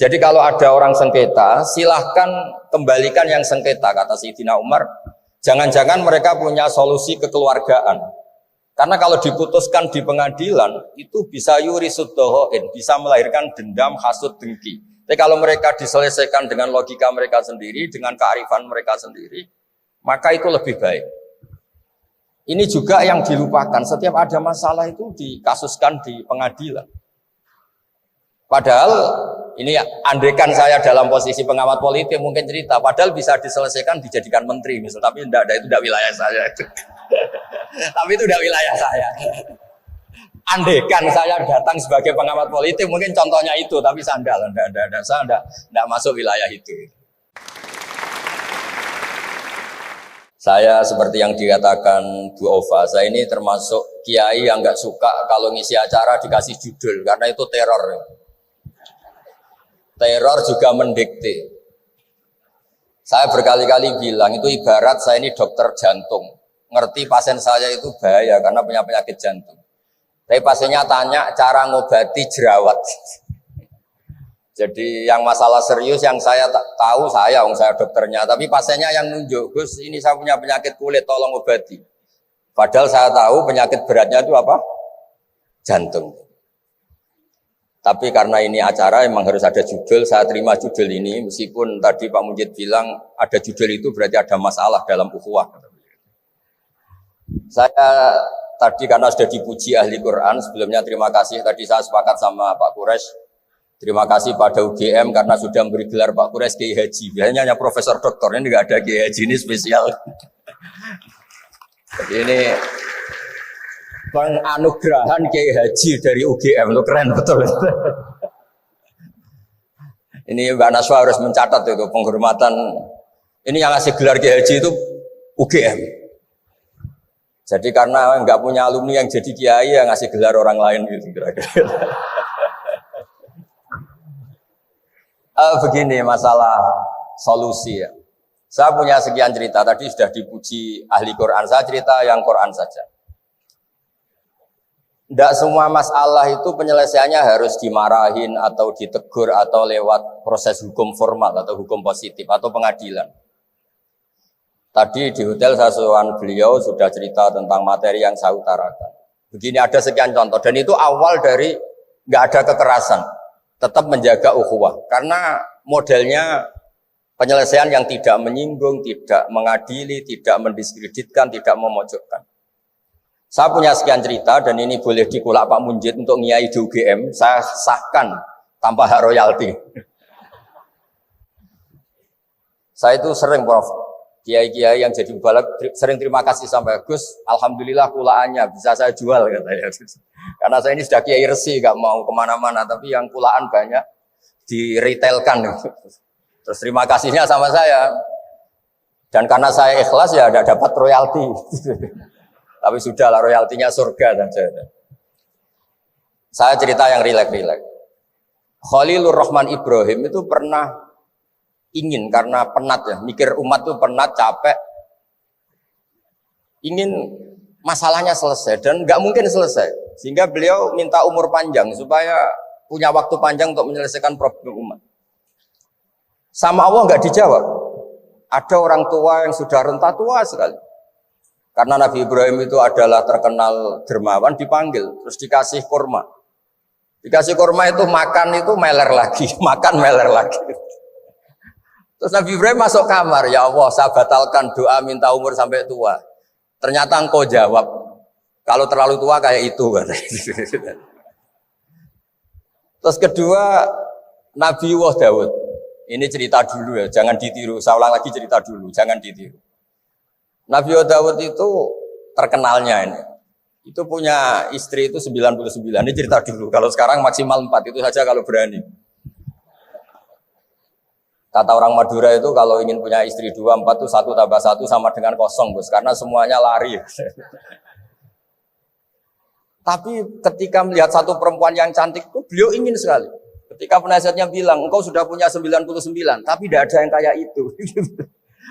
Jadi kalau ada orang sengketa, silahkan kembalikan yang sengketa, kata Sayyidina Umar. Jangan-jangan mereka punya solusi kekeluargaan. Karena kalau diputuskan di pengadilan, itu bisa yurisuddohoin, bisa melahirkan dendam, hasud, dengki. Tapi kalau mereka diselesaikan dengan logika mereka sendiri, dengan kearifan mereka sendiri, maka itu lebih baik. Ini juga yang dilupakan, setiap ada masalah itu dikasuskan di pengadilan. Padahal ini andaikan saya dalam posisi pengamat politik mungkin cerita, padahal bisa diselesaikan dijadikan menteri misal, tapi tidak ada, itu tidak wilayah saya. Tapi itu tidak wilayah saya. Andaikan saya datang sebagai pengamat politik mungkin contohnya itu, tapi sandal, saya tidak masuk wilayah itu. Saya seperti yang dikatakan Bu Ova, saya ini termasuk kiai yang nggak suka kalau ngisi acara dikasih judul, karena itu teror. Teror juga mendikte. Saya berkali-kali bilang itu ibarat saya ini dokter jantung, ngerti pasien saya itu bahaya karena punya penyakit jantung. Tapi pasiennya tanya cara ngobati jerawat. Jadi yang masalah serius yang saya tahu saya dokternya, tapi pasiennya yang nunjuk, Gus ini saya punya penyakit kulit, tolong obati. Padahal saya tahu penyakit beratnya itu apa? Jantung. Tapi karena ini acara memang harus ada judul, saya terima judul ini, meskipun tadi Pak Mujid bilang ada judul itu berarti ada masalah dalam ukhuwah. Saya tadi karena sudah dipuji ahli Quran, sebelumnya terima kasih, tadi saya sepakat sama Pak Quraisy. Terima kasih pada UGM karena sudah memberi gelar Pak Quraisy Kiai Haji. Biasanya hanya profesor doktor, ini nggak ada Kiai Haji, ini spesial. Jadi ini penganugerahan Kiai Haji dari UGM, lo keren betul. Ini Mbak Naswa harus mencatat itu penghormatan. Ini yang ngasih gelar Kiai Haji itu UGM. Jadi karena nggak punya alumni yang jadi kiai, yang ngasih gelar orang lain gitu kira-kira. Begini masalah solusi ya. Saya punya sekian cerita, tadi sudah dipuji ahli Quran, saya cerita yang Quran saja. Tidak semua masalah itu penyelesaiannya harus dimarahin atau ditegur atau lewat proses hukum formal atau hukum positif atau pengadilan. Tadi di hotel saya sowan beliau sudah cerita tentang materi yang saya utarakan. Begini ada sekian contoh dan itu awal dari nggak ada kekerasan, tetap menjaga ukhuwah karena modelnya penyelesaian yang tidak menyinggung, tidak mengadili, tidak mendiskreditkan, tidak memojokkan. Saya punya sekian cerita dan ini boleh dikulak Pak Munjid untuk ngiai di UGM, saya sahkan tanpa hak royalti. Saya itu sering Prof, kiai-kiai yang jadi mubalagh sering terima kasih sampai Gus, alhamdulillah kulaannya bisa saya jual katanya. Karena saya ini sudah kiai resi, gak mau kemana-mana, tapi yang kulaan banyak di-retailkan. Terus terima kasihnya sama saya. Dan karena saya ikhlas ya tidak dapat royalti. Tapi sudahlah royaltinya surga saja. Saya cerita yang rileks-rileks. Khalilur Rahman Ibrahim itu pernah ingin karena penat ya, mikir umat itu penat, capek, ingin masalahnya selesai dan nggak mungkin selesai. Sehingga beliau minta umur panjang supaya punya waktu panjang untuk menyelesaikan problem umat. Sama Allah nggak dijawab. Ada orang tua yang sudah renta tua sekali. Karena Nabi Ibrahim itu adalah terkenal dermawan, dipanggil, terus dikasih kurma. Dikasih kurma itu makan itu meler lagi, makan meler lagi. Terus Nabi Ibrahim masuk kamar, ya Allah saya batalkan doa minta umur sampai tua. Ternyata engkau jawab, kalau terlalu tua kayak itu. Terus kedua, Nabi Daud. Ini cerita dulu ya, jangan ditiru. Saya ulang lagi cerita dulu, jangan ditiru. Nabi Daud itu terkenalnya ini. Itu punya istri itu 99. Ini cerita dulu. Kalau sekarang maksimal 4 itu saja kalau berani. Kata orang Madura itu kalau ingin punya istri 2, 4 itu 1 tambah 1 sama dengan kosong, Bos. Karena semuanya lari. Tapi ketika melihat satu perempuan yang cantik itu beliau ingin sekali. Ketika penasihatnya bilang, engkau sudah punya 99, tapi tidak ada yang kayak itu.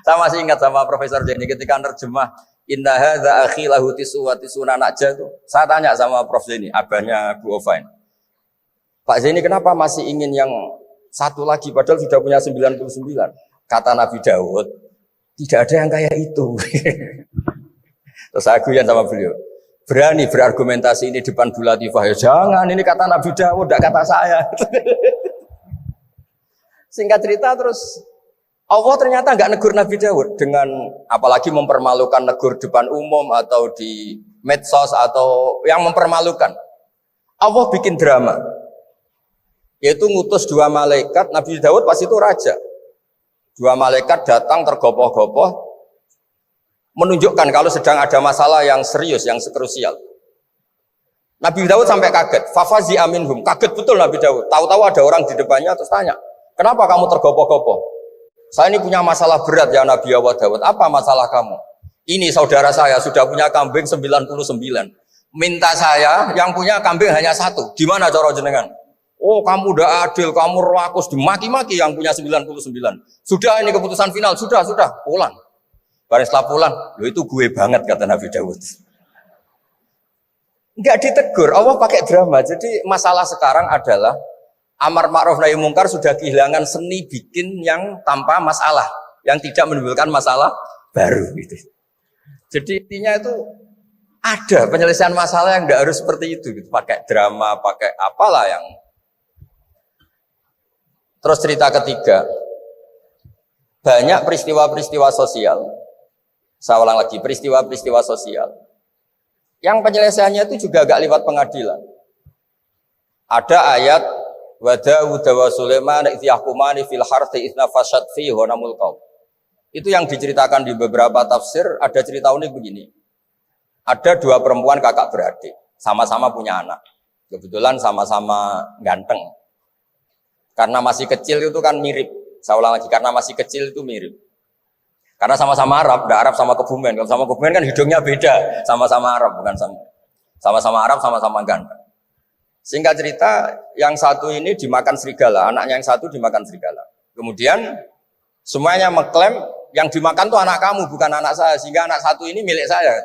Saya masih ingat sama Profesor Jenny ketika nerjemah Inna hadza akhi lahu tisu wa tisuna najah itu. Saya tanya sama Prof Jenny, abahnya Bu Ovain. Pak Jenny kenapa masih ingin yang Satu lagi padahal sudah punya 99. Kata Nabi Daud, tidak ada yang kayak itu. Terus saya guyon sama beliau. Berani berargumentasi ini depan Bu Latifah. Ya jangan, ini kata Nabi Daud, tidak kata saya. Singkat cerita terus Allah ternyata nggak negur Nabi Daud dengan apalagi mempermalukan, negur depan umum atau di medsos atau yang mempermalukan. Allah bikin drama, yaitu ngutus 2 malaikat. Nabi Daud pas itu raja. 2 malaikat datang tergopoh-gopoh menunjukkan kalau sedang ada masalah yang serius, yang krusial. Nabi Daud sampai kaget. Fafazi aminhum, kaget betul Nabi Daud. Tahu-tahu ada orang di depannya terus tanya, kenapa kamu tergopoh-gopoh? Saya ini punya masalah berat ya Nabi Allah Daud. Apa masalah kamu? Ini saudara saya sudah punya kambing 99. Minta saya yang punya kambing hanya 1. Gimana cara jenengan? Oh kamu udah adil, kamu rakus, dimaki-maki yang punya 99. Sudah ini keputusan final, sudah, pulang. Barang setelah pulang, lo itu gue banget kata Nabi Daud. Enggak ditegur, Allah pakai drama. Jadi masalah sekarang adalah amar ma'ruf nahi mungkar sudah kehilangan seni bikin yang tanpa masalah, yang tidak menimbulkan masalah baru gitu. Jadi intinya itu ada penyelesaian masalah yang enggak harus seperti itu gitu. Pakai drama, pakai apalah yang. Terus cerita ketiga, banyak peristiwa-peristiwa sosial. Saya ulang lagi, peristiwa-peristiwa sosial yang penyelesaiannya itu juga agak lewat pengadilan. Ada ayat wa Daud wa Sulaiman idh yahkumani fil harthi idh nafashat fihi ghanamul qaum. Itu yang diceritakan di beberapa tafsir. Ada cerita unik begini. Ada 2 perempuan kakak beradik, sama-sama punya anak. Kebetulan sama-sama ganteng. Karena masih kecil itu kan mirip. Saya ulang lagi, karena masih kecil itu mirip. Karena sama-sama Arab, tidak Arab sama Kebumen. Kalau sama Kebumen kan hidungnya beda, sama-sama Arab, bukan sama-sama Arab, sama-sama ganteng. Singkat cerita, yang satu ini dimakan serigala, anaknya yang satu dimakan serigala. Kemudian semuanya mengklaim yang dimakan tuh anak kamu, bukan anak saya. Sehingga anak satu ini milik saya.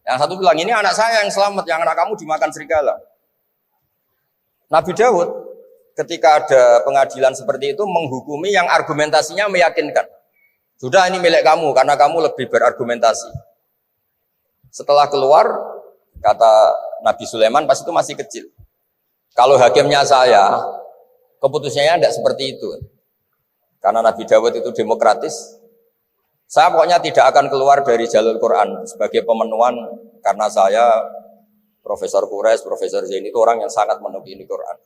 Yang satu bilang, ini anak saya yang selamat, yang anak kamu dimakan serigala. Nabi Daud ketika ada pengadilan seperti itu menghukumi yang argumentasinya meyakinkan. Sudah ini milik kamu karena kamu lebih berargumentasi. Setelah keluar, kata Nabi Sulaiman pas itu masih kecil. Kalau hakimnya saya, keputusannya tidak seperti itu. Karena Nabi Daud itu demokratis. Saya pokoknya tidak akan keluar dari jalur Quran sebagai pemenuhan karena saya Profesor Quraisy, Profesor Zain itu orang yang sangat menekuni Quran.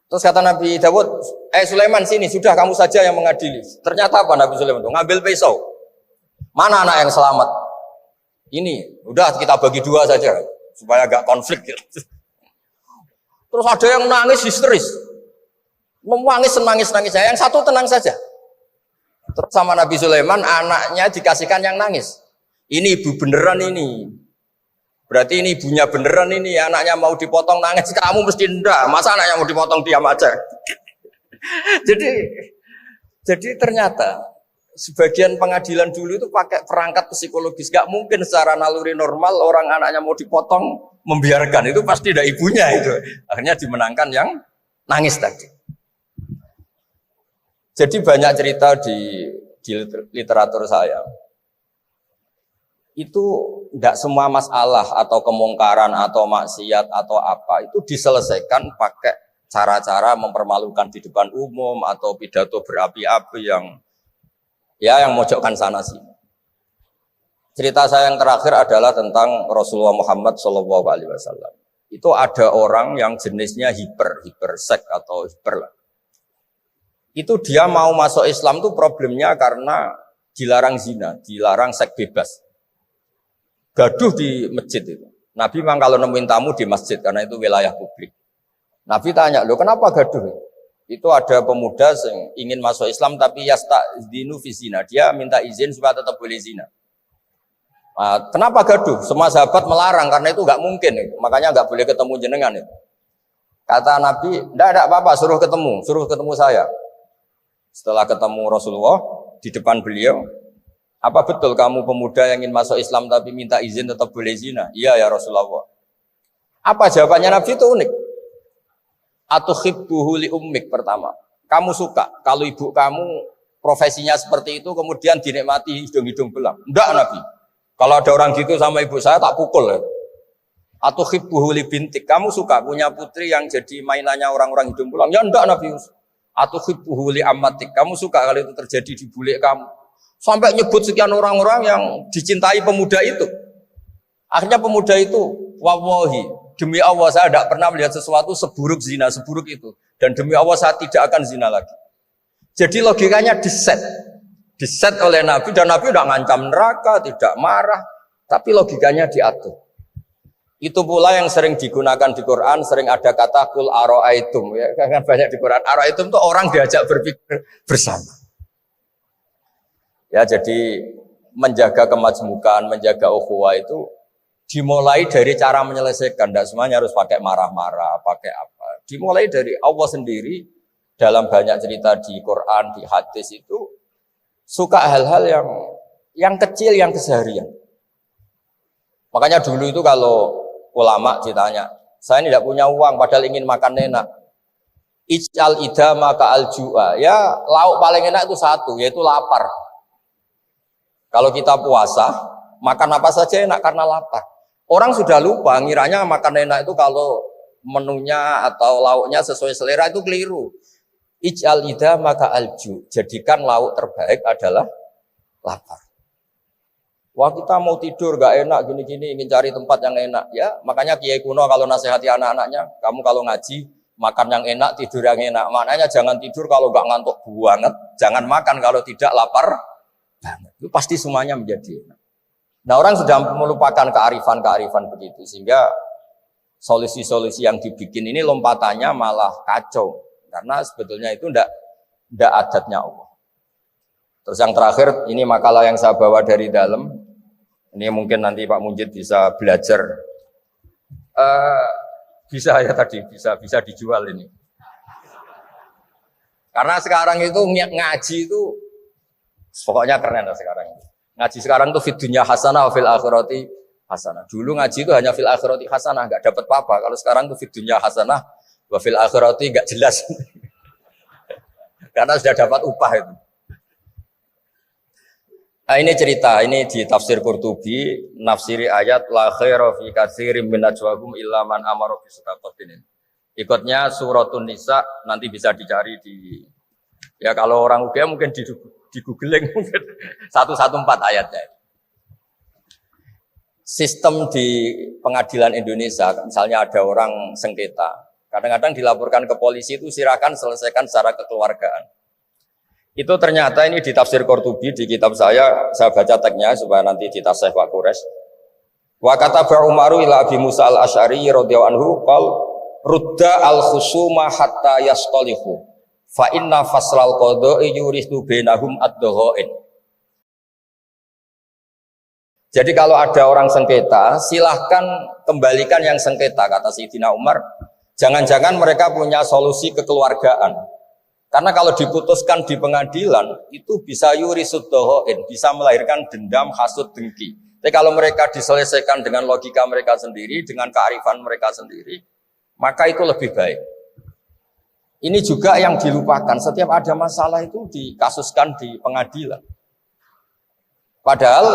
Terus kata Nabi Daud, Sulaiman sini, sudah kamu saja yang mengadili. Ternyata apa Nabi Sulaiman itu? Ngambil pisau. Mana anak yang selamat? Ini, udah kita bagi 2 saja, supaya agak konflik. Gitu. Terus ada yang nangis histeris. Nangis. Yang satu tenang saja. Terus sama Nabi Sulaiman, anaknya dikasihkan yang nangis. Ini ibu beneran ini. Berarti ini ibunya beneran ini, anaknya mau dipotong nangis, kamu mesti enggak, masa anaknya mau dipotong diam aja. jadi ternyata sebagian pengadilan dulu itu pakai perangkat psikologis, gak mungkin secara naluri normal orang anaknya mau dipotong membiarkan, itu pasti ada ibunya itu. Akhirnya dimenangkan yang nangis tadi. Jadi banyak cerita di literatur saya. Itu tidak semua masalah atau kemungkaran atau maksiat atau apa itu diselesaikan pakai cara-cara mempermalukan di depan umum atau pidato berapi-api yang mojokkan sana sini. Cerita saya yang terakhir adalah tentang Rasulullah Muhammad SAW. Itu ada orang yang jenisnya hipersek atau hiper. Itu dia mau masuk Islam tuh problemnya karena dilarang zina, dilarang seks bebas. Gaduh di masjid itu. Nabi memang kalau nemuin tamu di masjid karena itu wilayah publik. Nabi tanya, "Loh kenapa gaduh?" Itu ada pemuda yang ingin masuk Islam tapi yasta'dzinu fi zina. Dia minta izin supaya tetap boleh zina. Nah, kenapa gaduh? Semua sahabat melarang karena itu enggak mungkin. Makanya enggak boleh ketemu jenengan itu. Kata Nabi, "Enggak apa-apa, suruh ketemu saya." Setelah ketemu Rasulullah di depan beliau, "Apa betul kamu pemuda yang ingin masuk Islam tapi minta izin tetap boleh zina?" "Iya ya Rasulullah." Apa jawabannya Nabi itu unik. Atuhibbuhu li ummik pertama. Kamu suka kalau ibu kamu profesinya seperti itu kemudian dinikmati hidung-hidung belang? Enggak Nabi. Kalau ada orang gitu sama ibu saya tak pukul. Ya. Atuhibbuhu li bintik. Kamu suka punya putri yang jadi mainannya orang-orang hidung belang? Ya enggak Nabi. Atuhibbuhu li ammatik. Kamu suka kalau itu terjadi di bule kamu? Sampai nyebut sekian orang-orang yang dicintai pemuda itu. Akhirnya pemuda itu, wallahi, demi Allah saya tidak pernah melihat sesuatu seburuk zina, seburuk itu. Dan demi Allah saya tidak akan zina lagi. Jadi logikanya diset oleh Nabi, dan Nabi tidak ngancam neraka, tidak marah, tapi logikanya diatur. Itu pula yang sering digunakan di Quran, sering ada kata kul aro'aitum, ya kan banyak di Quran. Aro'aitum itu orang diajak berpikir bersama. Ya jadi menjaga kemajmukan, menjaga ukhuwah itu dimulai dari cara menyelesaikan. Tidak semuanya harus pakai marah-marah, pakai apa. Dimulai dari Allah sendiri dalam banyak cerita di Quran, di hadis itu suka hal-hal yang kecil, yang keseharian. Makanya dulu itu kalau ulama ditanya, saya ini tidak punya uang padahal ingin makan enak. Ij'al idama ka'al ju'a. Ya lauk paling enak itu satu, yaitu lapar. Kalau kita puasa, makan apa saja enak karena lapar. Orang sudah lupa, ngiranya makan enak itu kalau menunya atau lauknya sesuai selera itu keliru. Ij'al idama ka'al ju'. Jadikan lauk terbaik adalah lapar. Wah kita mau tidur gak enak gini-gini, ingin cari tempat yang enak. Ya makanya Kiai kuno kalau nasihati anak-anaknya, kamu kalau ngaji makan yang enak, tidur yang enak. Maknanya jangan tidur kalau gak ngantuk banget, jangan makan kalau tidak lapar banget. Itu pasti semuanya menjadi enak. Nah orang sudah melupakan kearifan-kearifan begitu, sehingga solusi-solusi yang dibikin ini lompatannya malah kacau. Karena sebetulnya itu tidak adatnya Allah. Terus yang terakhir, ini makalah yang saya bawa dari dalam. Ini mungkin nanti Pak Munjid bisa belajar. Bisa ya tadi, bisa dijual ini. Karena sekarang itu ngaji itu, pokoknya keren lah sekarang. Ngaji sekarang tuh fid dunya hasanah wa fil akhirati hasanah. Dulu ngaji itu hanya fil akhirati hasanah, nggak dapat apa-apa. Kalau sekarang tuh fid dunya hasanah wa fil akhirati nggak jelas. Karena sudah dapat upah itu. Nah, ini cerita, ini di tafsir Qurtubi, nafsiri ayat la khaira fi katsirin min najwahum illa man amara bi sadaqatin. Ikutnya suratun Nisa, nanti bisa dicari di ya kalau orang UGM mungkin di googling mungkin 114 ayatnya. Sistem di pengadilan Indonesia, misalnya ada orang sengketa, kadang-kadang dilaporkan ke polisi itu silakan selesaikan secara kekeluargaan. Itu ternyata ini di tafsir Qurtubi di kitab saya baca teksnya supaya nanti ditasih Pak Quraisy. Wa kataba Umaru ila Abi Musa al-Asy'ari radhiyallahu anhu qal rudda al-khusuma hatta yastalihu fa inna faslal qada'i yurisu bainahum ad-dhaghain. Jadi kalau ada orang sengketa, silahkan kembalikan yang sengketa, kata Sayyidina Umar. Jangan-jangan mereka punya solusi kekeluargaan. Karena kalau diputuskan di pengadilan, itu bisa yurisud dhahain, bisa melahirkan dendam, hasud, dengki. Tapi kalau mereka diselesaikan dengan logika mereka sendiri, dengan kearifan mereka sendiri, maka itu lebih baik. Ini juga yang dilupakan, setiap ada masalah itu dikasuskan di pengadilan. Padahal,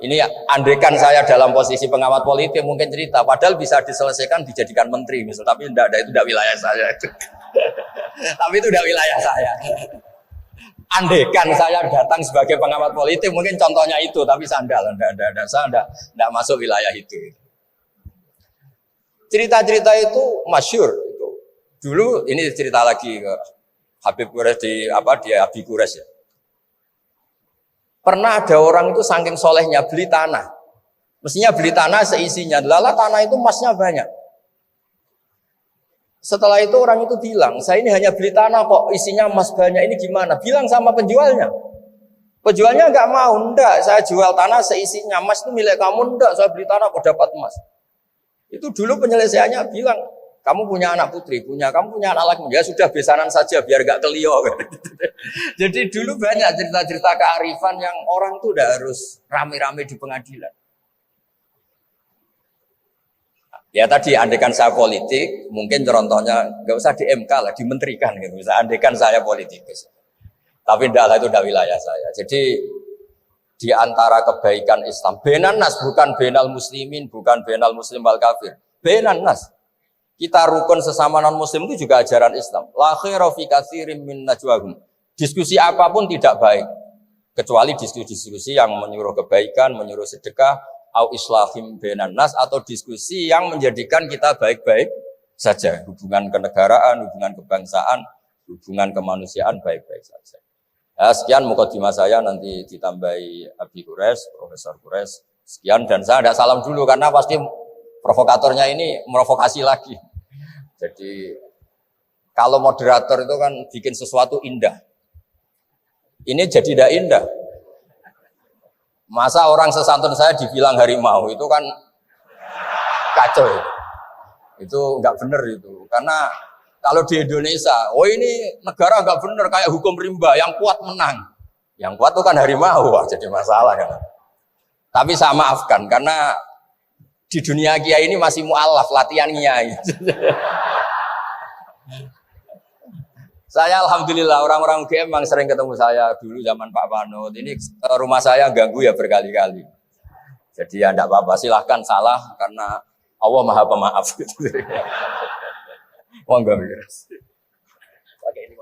ini andaikan saya dalam posisi pengamat politik mungkin cerita, padahal bisa diselesaikan dijadikan menteri misal, tapi tidak ada, itu tidak wilayah saya. Tapi itu tidak wilayah saya. Andaikan saya datang sebagai pengamat politik mungkin contohnya itu, tapi sandal, saya tidak masuk wilayah itu. Cerita-cerita itu masyhur itu. Dulu ini cerita lagi ke Habib Quraisy di Abi Quraisy ya. Pernah ada orang itu saking solehnya beli tanah. Mestinya beli tanah seisinya. Lala tanah itu emasnya banyak. Setelah itu orang itu bilang, saya ini hanya beli tanah kok isinya emas banyak, ini gimana? Bilang sama penjualnya. Penjualnya nggak mau, enggak, saya jual tanah seisinya, emas itu milik kamu, enggak, saya beli tanah kok dapat emas. Itu dulu penyelesaiannya bilang, kamu punya anak putri, kamu punya anak laki, ya sudah besanan saja biar nggak kelio. Jadi dulu banyak cerita-cerita kearifan yang orang tuh udah harus rame-rame di pengadilan. Ya tadi andekan saya politik, mungkin contohnya nggak usah di MK lah, dimenterikan gitu. Bisa andekan saya politikus. Tapi tidak lah, itu tidak wilayah saya. Jadi di antara kebaikan Islam, benan nas, bukan benal muslimin, bukan benal muslim wal kafir. Benan nas. Kita rukun sesama non muslim itu juga ajaran Islam. La khaira fi katsirin min najwahum. Diskusi apapun tidak baik kecuali diskusi-diskusi yang menyuruh kebaikan, menyuruh sedekah, au islahim benan nas, atau diskusi yang menjadikan kita baik-baik saja. Hubungan kenegaraan, hubungan kebangsaan, hubungan kemanusiaan baik-baik saja. Ya, sekian mukadimah saya, nanti ditambahi Abi Qures, Profesor Qures. Sekian, dan saya ada salam dulu karena pasti provokatornya ini merovokasi lagi. Jadi kalau moderator itu kan bikin sesuatu indah. Ini jadi tidak indah. Masa orang sesantun saya dibilang harimau, itu kan kacau. Itu nggak benar itu. Karena kalau di Indonesia, oh ini negara nggak benar, kayak hukum rimba, yang kuat menang. Yang kuat itu kan harimau, wah, jadi masalah kan. Tapi saya maafkan, karena di dunia kiai ini masih mu'alaf, latihan kiai. Saya alhamdulillah orang-orang UGM memang sering ketemu saya dulu zaman Pak Panut. Ini rumah saya ganggu ya berkali-kali. Jadi ya enggak apa-apa, silahkan salah karena Allah Maha Pemaaf gitu. Monggo.